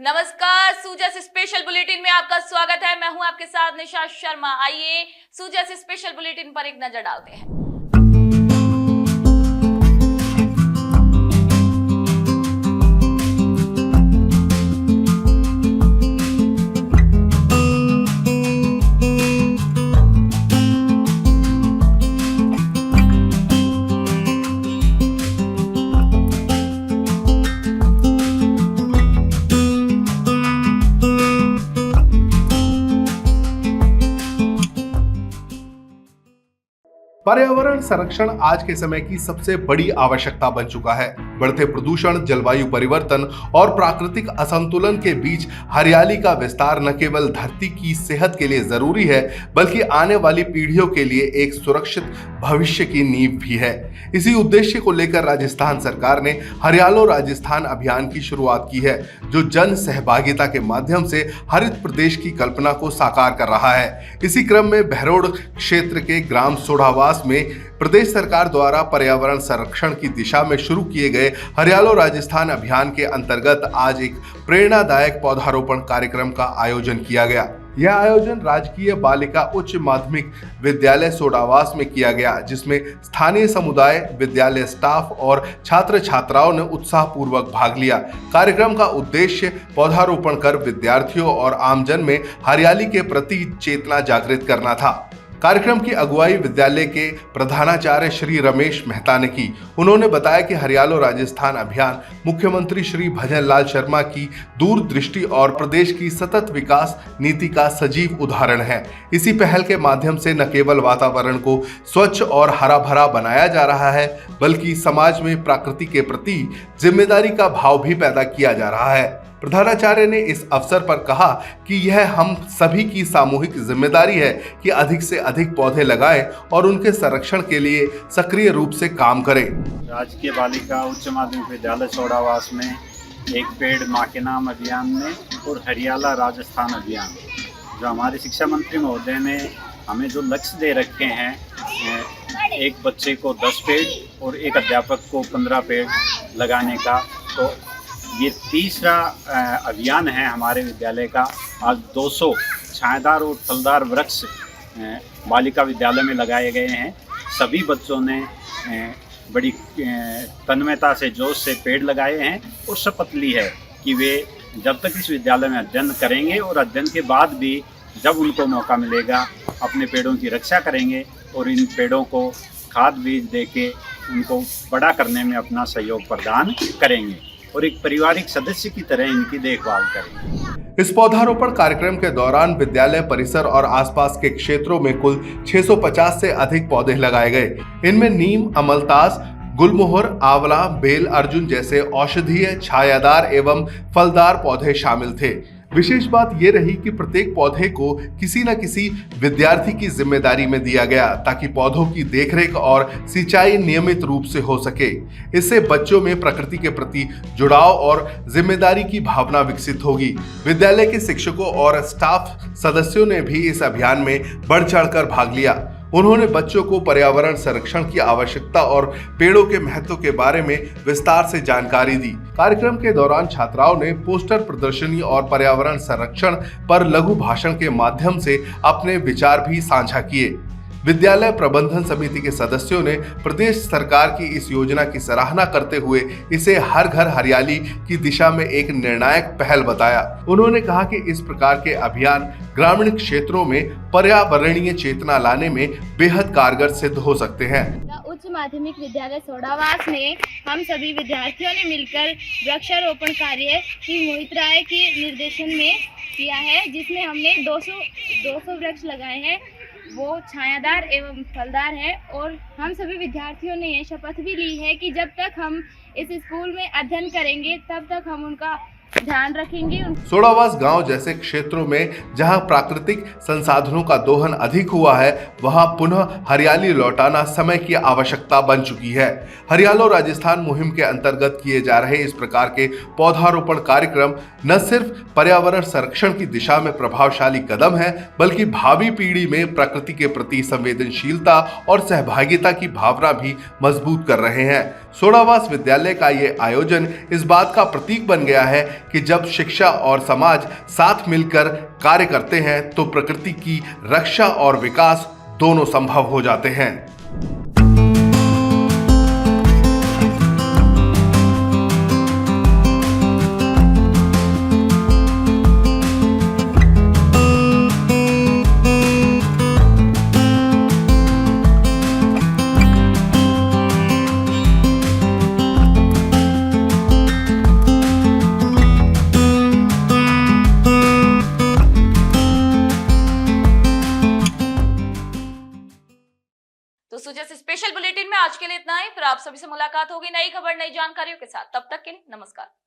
नमस्कार, सूजस special bulletin में आपका स्वागत है। मैं हूं आपके साथ निशा शर्मा। आइए सूजस स्पेशल बुलेटिन पर एक नजर डालते हैं। पर्यावरण संरक्षण आज के समय की सबसे बड़ी आवश्यकता बन चुका है। बढ़ते प्रदूषण, जलवायु परिवर्तन और प्राकृतिक असंतुलन के बीच हरियाली का विस्तार न केवल धरती की सेहत के लिए जरूरी है, बल्कि आने वाली पीढ़ियों के लिए एक सुरक्षित भविष्य की नींव भी है। इसी उद्देश्य को लेकर राजस्थान सरकार ने हरियालो राजस्थान अभियान की शुरुआत की है, जो जन सहभागिता के माध्यम से हरित प्रदेश की कल्पना को साकार कर रहा है। इसी क्रम में बहरोड क्षेत्र के ग्राम सोढ़ावास में प्रदेश सरकार द्वारा पर्यावरण संरक्षण की दिशा में शुरू किए गए हरियालो राजस्थान अभियान के अंतर्गत आज एक प्रेरणादायक पौधारोपण कार्यक्रम का आयोजन किया गया। यह आयोजन राजकीय बालिका उच्च माध्यमिक विद्यालय सोढ़ावास में किया गया, जिसमें स्थानीय समुदाय, विद्यालय स्टाफ और छात्र छात्राओं ने उत्साहपूर्वक भाग लिया। कार्यक्रम का उद्देश्य पौधारोपण कर विद्यार्थियों और आमजन में हरियाली के प्रति चेतना जागृत करना था। कार्यक्रम की अगुवाई विद्यालय के प्रधानाचार्य श्री रमेश मेहता ने की। उन्होंने बताया कि हरियालो राजस्थान अभियान मुख्यमंत्री श्री भजन लाल शर्मा की दूरदृष्टि और प्रदेश की सतत विकास नीति का सजीव उदाहरण है। इसी पहल के माध्यम से न केवल वातावरण को स्वच्छ और हरा भरा बनाया जा रहा है, बल्कि समाज में प्रकृति के प्रति जिम्मेदारी का भाव भी पैदा किया जा रहा है। प्रधानाचार्य ने इस अवसर पर कहा कि यह हम सभी की सामूहिक जिम्मेदारी है कि अधिक से अधिक पौधे लगाएं और उनके संरक्षण के लिए सक्रिय रूप से काम करें। राजकीय बालिका उच्च माध्यमिक विद्यालय सोढ़ावास में एक पेड़ माँ के नाम अभियान में और हरियाला राजस्थान अभियान, जो हमारे शिक्षा मंत्री महोदय ने हमें जो लक्ष्य दे रखे हैं, एक बच्चे को 10 पेड़ और एक अध्यापक को 15 पेड़ लगाने का, तो ये तीसरा अभियान है हमारे विद्यालय का। आज 200 छायादार और फलदार वृक्ष बालिका विद्यालय में लगाए गए हैं। सभी बच्चों ने बड़ी तन्मयता से, जोश से पेड़ लगाए हैं और शपथ ली है कि वे जब तक इस विद्यालय में अध्ययन करेंगे और अध्ययन के बाद भी जब उनको मौका मिलेगा अपने पेड़ों की रक्षा करेंगे और इन पेड़ों को खाद बीज देके उनको बड़ा करने में अपना सहयोग प्रदान करेंगे और एक पारिवारिक सदस्य की तरह इनकी देखभाल करेंगे। इस पौधारोपण कार्यक्रम के दौरान विद्यालय परिसर और आसपास के क्षेत्रों में कुल 650 से अधिक पौधे लगाए गए। इनमें नीम, अमलतास, गुलमोहर, आंवला, बेल, अर्जुन जैसे औषधीय, छायादार एवं फलदार पौधे शामिल थे। विशेष बात यह रही कि प्रत्येक पौधे को किसी न किसी विद्यार्थी की जिम्मेदारी में दिया गया, ताकि पौधों की देखरेख और सिंचाई नियमित रूप से हो सके। इससे बच्चों में प्रकृति के प्रति जुड़ाव और जिम्मेदारी की भावना विकसित होगी। विद्यालय के शिक्षकों और स्टाफ सदस्यों ने भी इस अभियान में बढ़ चढ़कर भाग लिया। उन्होंने बच्चों को पर्यावरण संरक्षण की आवश्यकता और पेड़ों के महत्व के बारे में विस्तार से जानकारी दी। कार्यक्रम के दौरान छात्राओं ने पोस्टर प्रदर्शनी और पर्यावरण संरक्षण पर लघु भाषण के माध्यम से अपने विचार भी साझा किए। विद्यालय प्रबंधन समिति के सदस्यों ने प्रदेश सरकार की इस योजना की सराहना करते हुए इसे हर घर हरियाली की दिशा में एक निर्णायक पहल बताया। उन्होंने कहा कि इस प्रकार के अभियान ग्रामीण क्षेत्रों में पर्यावरणीय चेतना लाने में बेहद कारगर सिद्ध हो सकते हैं। उच्च माध्यमिक विद्यालय सोढ़ावास में हम सभी विद्यार्थियों ने मिलकर वृक्षारोपण कार्य श्री मोहित राय के निर्देशन में किया है, जिसमें हमने 200 वृक्ष लगाए हैं। वो छायादार एवं फलदार है और हम सभी विद्यार्थियों ने ये शपथ भी ली है कि जब तक हम इस स्कूल में अध्ययन करेंगे तब तक हम उनका ध्यान रखेंगे। सोढ़ावास गांव जैसे क्षेत्रों में जहां प्राकृतिक संसाधनों का दोहन अधिक हुआ है, वहां पुनः हरियाली लौटाना समय की आवश्यकता बन चुकी है। हरियालो राजस्थान मुहिम के अंतर्गत किए जा रहे इस प्रकार के पौधारोपण कार्यक्रम न सिर्फ पर्यावरण संरक्षण की दिशा में प्रभावशाली कदम है, बल्कि भावी पीढ़ी में प्रकृति के प्रति संवेदनशीलता और सहभागिता की भावना भी मजबूत कर रहे हैं। सोडावास विद्यालय का ये आयोजन इस बात का प्रतीक बन गया है कि जब शिक्षा और समाज साथ मिलकर कार्य करते हैं तो प्रकृति की रक्षा और विकास दोनों संभव हो जाते हैं। तो सुजय स्पेशल बुलेटिन में आज के लिए इतना ही। फिर आप सभी से मुलाकात होगी नई खबर नई जानकारियों के साथ। तब तक के लिए नमस्कार।